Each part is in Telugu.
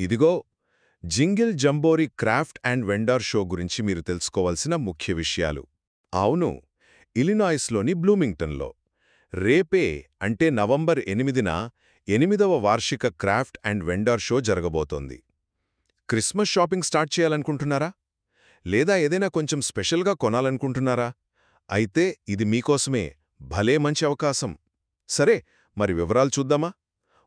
ఇదిగో jingle jamboree craft and vendor show గురించి మీరు తెలుసుకోవాల్సిన ముఖ్య విషయాలు. అవును, ఇలినాయిస్లోని బ్లూమింగ్టన్లో రేపే అంటే నవంబర్ 8న 8వ వార్షిక క్రాఫ్ట్ అండ్ వెండర్ షో జరగబోతోంది. క్రిస్మస్ షాపింగ్ స్టార్ట్ చేయాలనుకుంటున్నారా? లేదా ఏదైనా కొంచెం స్పెషల్గా కొనాలనుకుంటున్నారా? అయితే ఇది మీకోసమే భలే మంచి అవకాశం. సరే, మరి వివరాలు చూద్దామా?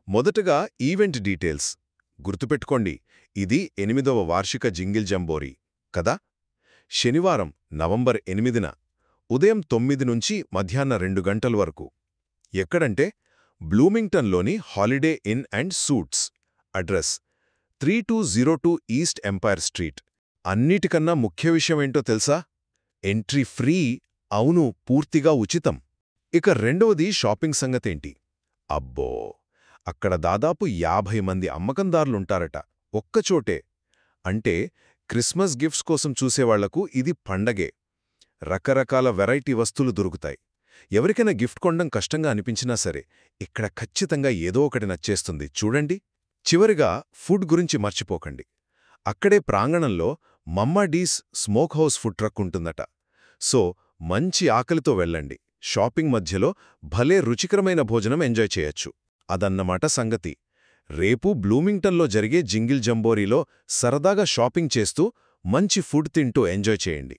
మొదటగా ఈవెంట్ డీటెయిల్స్. గుర్తుపెట్టుకోండి, ఇది 8వ వార్షిక జింగిల్ జంబోరీ కదా. శనివారం నవంబర్ 8న ఉదయం 9 నుంచి మధ్యాహ్నం 2 గంటల వరకు. ఎక్కడంటే బ్లూమింగ్టన్లోని holiday inn and suites. Address 3202 east empire street. అన్నిటికన్నా ముఖ్య విషయమేంటో తెలుసా? Entry free. అవును, పూర్తిగా ఉచితం. ఇక రెండవది షాపింగ్ సంగతేంటి? అబ్బో, అక్కడ దాదాపు 50 మంది అమ్మకందారులుంటారట ఒక్కచోటే. అంటే క్రిస్మస్ గిఫ్ట్స్ కోసం చూసేవాళ్లకు ఇది పండగే. రకరకాల వెరైటీ వస్తువులు దొరుకుతాయి. ఎవరికైనా గిఫ్ట్ కొనడం కష్టంగా అనిపించినా సరే ఇక్కడ ఖచ్చితంగా ఏదో ఒకటి నచ్చేస్తుంది. చూడండి. చివరిగా ఫుడ్ గురించి మర్చిపోకండి. అక్కడే ప్రాంగణంలో మమ్మా డీస్ స్మోక్ హౌస్ ఫుడ్ ట్రక్ ఉంటుందట. సో మంచి ఆకలితో వెళ్ళండి. షాపింగ్ మధ్యలో భలే రుచికరమైన భోజనం ఎంజాయ్ చేయొచ్చు. అదన్నమాట సంగతి. రేపు బ్లూమింగ్టన్లో జరిగే జింగిల్ జంబోరీలో సరదాగా షాపింగ్ చేస్తూ మంచి ఫుడ్ తింటూ ఎంజాయ్ చేయండి.